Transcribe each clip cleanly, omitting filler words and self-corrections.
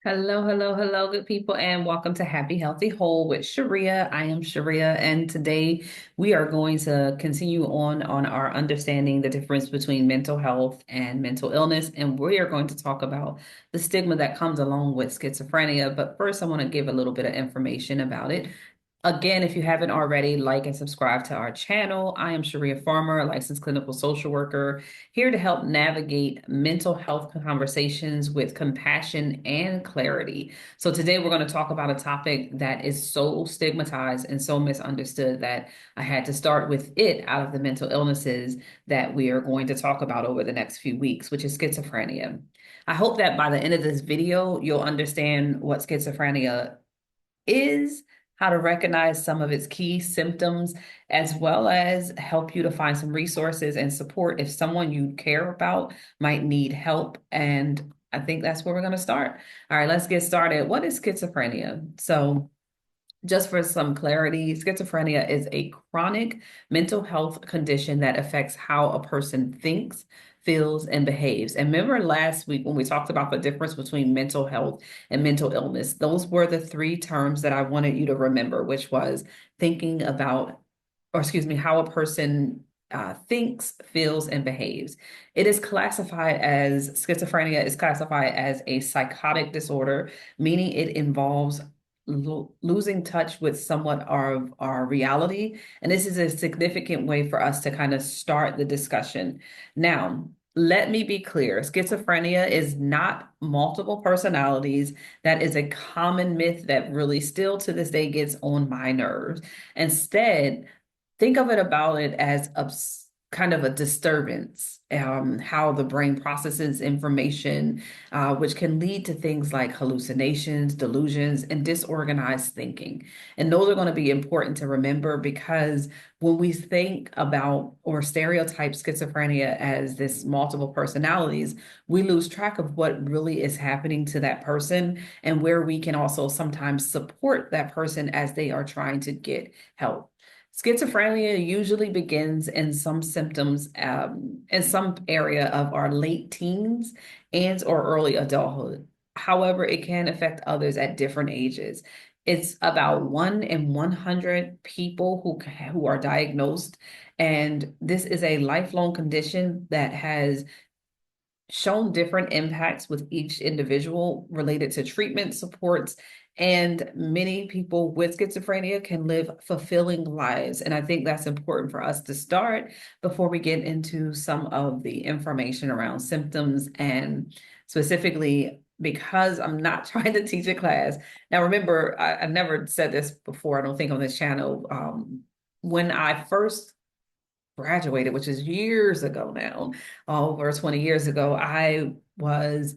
Hello, hello, hello, good people, and welcome to Happy, Healthy, Whole with Sharea. I am Sharea, and today we are going to continue on our understanding the difference between mental health and mental illness, and we are going to talk about the stigma that comes along with schizophrenia. But first, I want to give a little bit of information about it. Again, if you haven't already, like and subscribe to our channel. I am Sharia Farmer, a licensed clinical social worker, here to help navigate mental health conversations with compassion and clarity. So, today we're going to talk about a topic that is so stigmatized and so misunderstood that I had to start with it out of the mental illnesses that we are going to talk about over the next few weeks, which is schizophrenia. I hope that by the end of this video, you'll understand what schizophrenia is, how to recognize some of its key symptoms, as well as help you to find some resources and support if someone you care about might need help. And I think that's where we're going to start. All right, let's get started. What is schizophrenia? So, just for some clarity, schizophrenia is a chronic mental health condition that affects how a person thinks, feels, and behaves. And remember last week when we talked about the difference between mental health and mental illness, those were the three terms that I wanted you to remember, which was thinking about, or excuse me, how a person thinks, feels, and behaves. It is classified as schizophrenia is classified as a psychotic disorder, meaning it involves losing touch with somewhat of our reality. And this is a significant way for us to kind of start the discussion. Now, let me be clear, schizophrenia is not multiple personalities. That is a common myth that really still to this day gets on my nerves. Instead, think of it about it as a kind of a disturbance, how the brain processes information, which can lead to things like hallucinations, delusions, and disorganized thinking. And those are going to be important to remember because when we think about or stereotype schizophrenia as this multiple personalities, we lose track of what really is happening to that person and where we can also sometimes support that person as they are trying to get help. Schizophrenia usually begins in some symptoms in some area of our late teens and or early adulthood. However, it can affect others at different ages. It's about 1 in 100 people who are diagnosed, and this is a lifelong condition that has shown different impacts with each individual related to treatment supports. And many people with schizophrenia can live fulfilling lives. And I think that's important for us to start before we get into some of the information around symptoms and specifically because I'm not trying to teach a class. Now, remember, I never said this before, I don't think on this channel. When I first graduated, which is years ago now, over 20 years ago, I was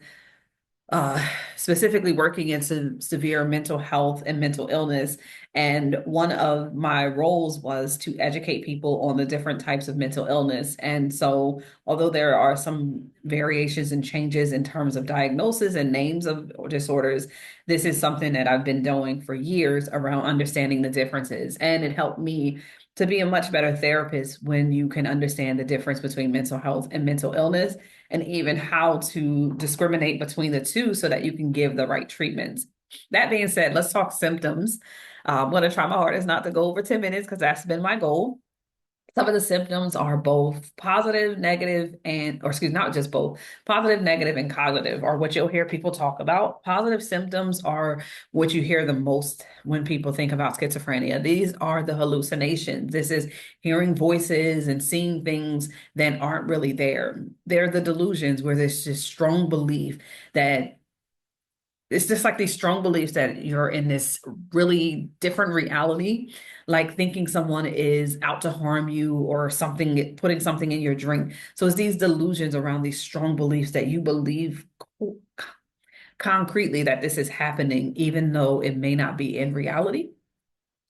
uh, specifically working into severe mental health and mental illness. And one of my roles was to educate people on the different types of mental illness. And so, although there are some variations and changes in terms of diagnosis and names of disorders, this is something that I've been doing for years around understanding the differences. And it helped me to be a much better therapist when you can understand the difference between mental health and mental illness and even how to discriminate between the two so that you can give the right treatments. That being said, let's talk symptoms. I'm going to try my hardest not to go over 10 minutes because that's been my goal. Some of the symptoms are both positive, negative, or excuse, not just both, positive, negative, and cognitive are what you'll hear people talk about. Positive symptoms are what you hear the most when people think about schizophrenia. These are the hallucinations. This is hearing voices and seeing things that aren't really there. They're the delusions where there's just strong belief that it's just like these strong beliefs that you're in this really different reality, like thinking someone is out to harm you or something, putting something in your drink. So it's these delusions around these strong beliefs that you believe concretely that this is happening, even though it may not be in reality.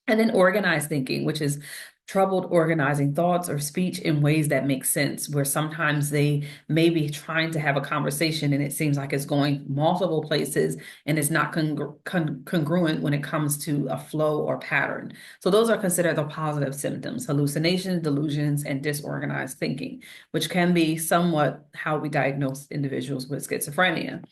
And then organized thinking, which is troubled organizing thoughts or speech in ways that make sense, where sometimes they may be trying to have a conversation and it seems like it's going multiple places and it's not congruent when it comes to a flow or pattern. So those are considered the positive symptoms: hallucinations, delusions, and disorganized thinking, which can be somewhat how we diagnose individuals with schizophrenia.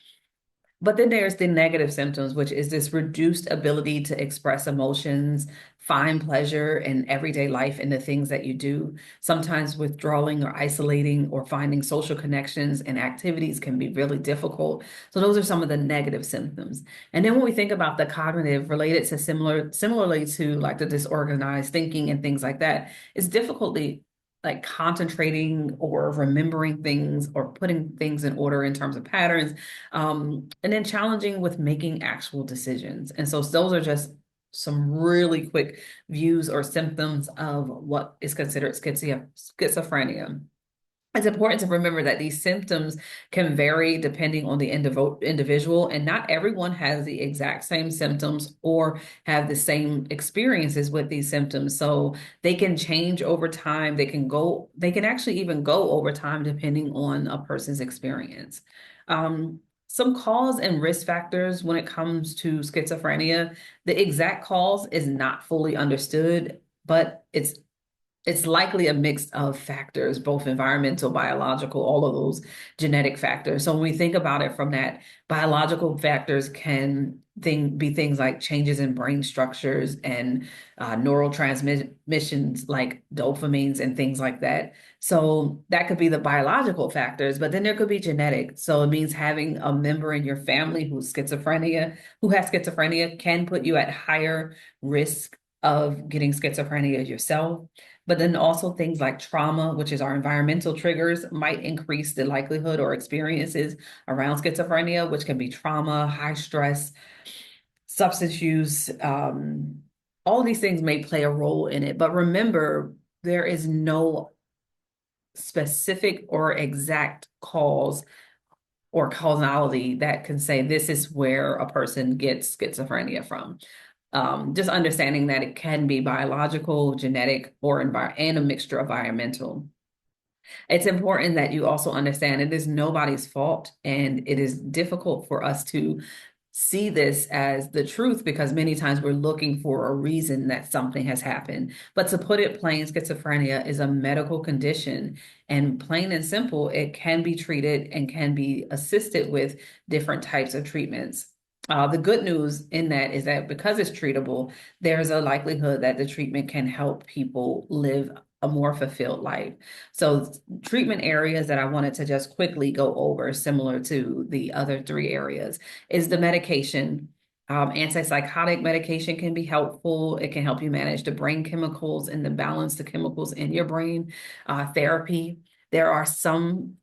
But then there's the negative symptoms, which is this reduced ability to express emotions, find pleasure in everyday life and the things that you do. Sometimes withdrawing or isolating or finding social connections and activities can be really difficult. So those are some of the negative symptoms. And then when we think about the cognitive related to similarly to like the disorganized thinking and things like that, it's difficulty like concentrating or remembering things or putting things in order in terms of patterns, and then challenging with making actual decisions. And so those are just some really quick views or symptoms of what is considered schizophrenia. It's important to remember that these symptoms can vary depending on the individual, and not everyone has the exact same symptoms or have the same experiences with these symptoms. So they can change over time. They can actually even go over time depending on a person's experience. Some cause and risk factors when it comes to schizophrenia, the exact cause is not fully understood, but it's likely a mix of factors, both environmental, biological, all of those genetic factors. So when we think about it from that, biological factors can be things like changes in brain structures and neural transmissions like dopamines and things like that. So that could be the biological factors, but then there could be genetic. So it means having a member in your family who has schizophrenia can put you at higher risk of getting schizophrenia yourself. But then also things like trauma, which is our environmental triggers, might increase the likelihood or experiences around schizophrenia, which can be trauma, high stress, substance use. All of these things may play a role in it. But remember, there is no specific or exact cause or causality that can say this is where a person gets schizophrenia from. Just understanding that it can be biological, genetic, and a mixture of environmental. It's important that you also understand it is nobody's fault, and it is difficult for us to see this as the truth because many times we're looking for a reason that something has happened. But to put it plain, schizophrenia is a medical condition, and plain and simple, it can be treated and can be assisted with different types of treatments. The good news in that is that because it's treatable, there's a likelihood that the treatment can help people live a more fulfilled life. So, treatment areas that I wanted to just quickly go over, similar to the other three areas, is the medication. Antipsychotic medication can be helpful. It can help you manage the brain chemicals and the balance the chemicals in your brain. Therapy. There are some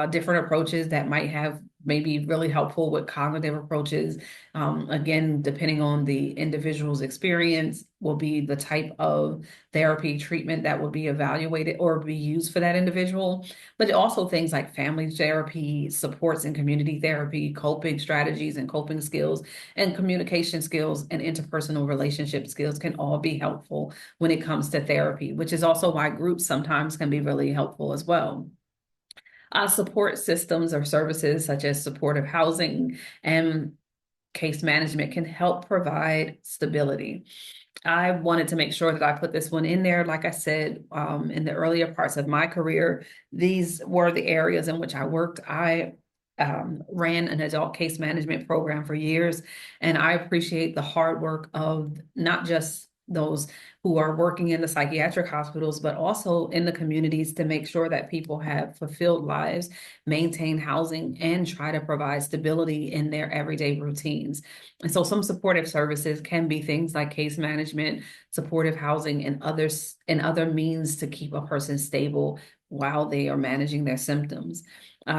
different approaches that might have maybe really helpful with cognitive approaches. Again, depending on the individual's experience, will be the type of therapy treatment that will be evaluated or be used for that individual. But also things like family therapy, supports and community therapy, coping strategies and coping skills, and communication skills and interpersonal relationship skills can all be helpful when it comes to therapy, which is also why groups sometimes can be really helpful as well. Support systems or services such as supportive housing and case management can help provide stability. I wanted to make sure that I put this one in there. Like I said, in the earlier parts of my career, these were the areas in which I worked. I ran an adult case management program for years, and I appreciate the hard work of not just those who are working in the psychiatric hospitals, but also in the communities to make sure that people have fulfilled lives, maintain housing, and try to provide stability in their everyday routines. And so some supportive services can be things like case management, supportive housing, and other means to keep a person stable while they are managing their symptoms.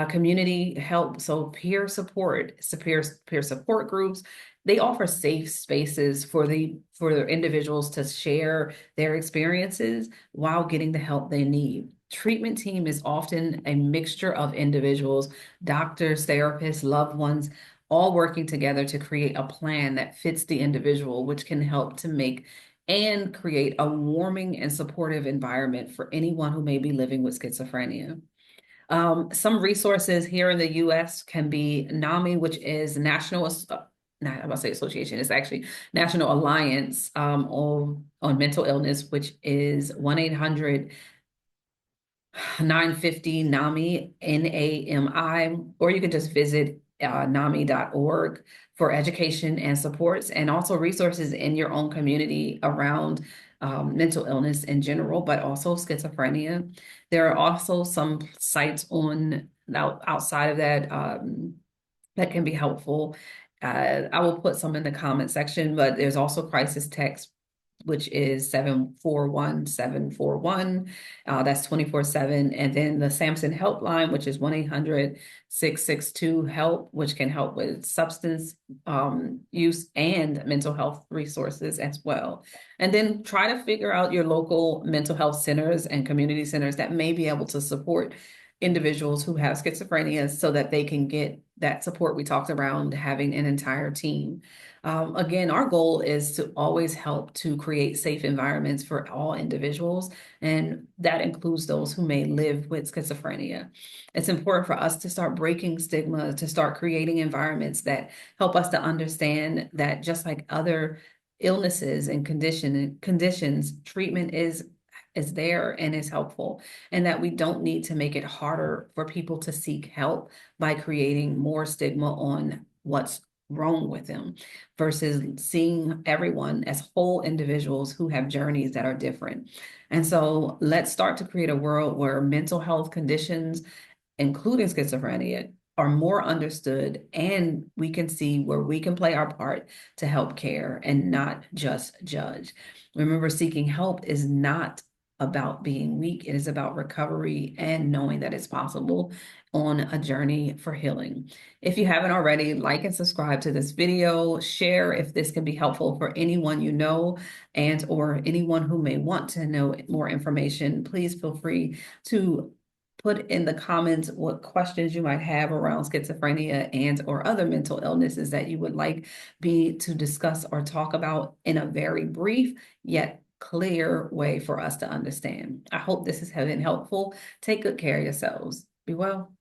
Community help, so peer support groups, they offer safe spaces for the individuals to share their experiences while getting the help they need. Treatment team is often a mixture of individuals, doctors, therapists, loved ones, all working together to create a plan that fits the individual, which can help to make and create a warming and supportive environment for anyone who may be living with schizophrenia. Some resources here in the US can be NAMI, which is not, I'm about to say association, it's actually National Alliance on Mental Illness, which is 1-800 950 NAMI, NAMI, or you can just visit NAMI.org for education and supports, and also resources in your own community around mental illness in general, but also schizophrenia. There are also some sites on outside of that that can be helpful. I will put some in the comment section, but there's also crisis text, which is 741-741. That's 24/7. And then the Samson helpline, which is 1-800-662-HELP, which can help with substance use and mental health resources as well. And then try to figure out your local mental health centers and community centers that may be able to support individuals who have schizophrenia so that they can get that support we talked around having an entire team. Again, our goal is to always help to create safe environments for all individuals, and that includes those who may live with schizophrenia. It's important for us to start breaking stigma, to start creating environments that help us to understand that just like other illnesses and conditions, treatment is there and is helpful, and that we don't need to make it harder for people to seek help by creating more stigma on what's wrong with them versus seeing everyone as whole individuals who have journeys that are different. And so let's start to create a world where mental health conditions, including schizophrenia, are more understood, and we can see where we can play our part to help care and not just judge. Remember, seeking help is not about being weak. It is about recovery and knowing that it's possible on a journey for healing. If you haven't already, like and subscribe to this video, share if this can be helpful for anyone you know and or anyone who may want to know more information. Please feel free to put in the comments what questions you might have around schizophrenia and or other mental illnesses that you would like me to discuss or talk about in a very brief yet clear way for us to understand. I hope this has been helpful. Take good care of yourselves. Be well.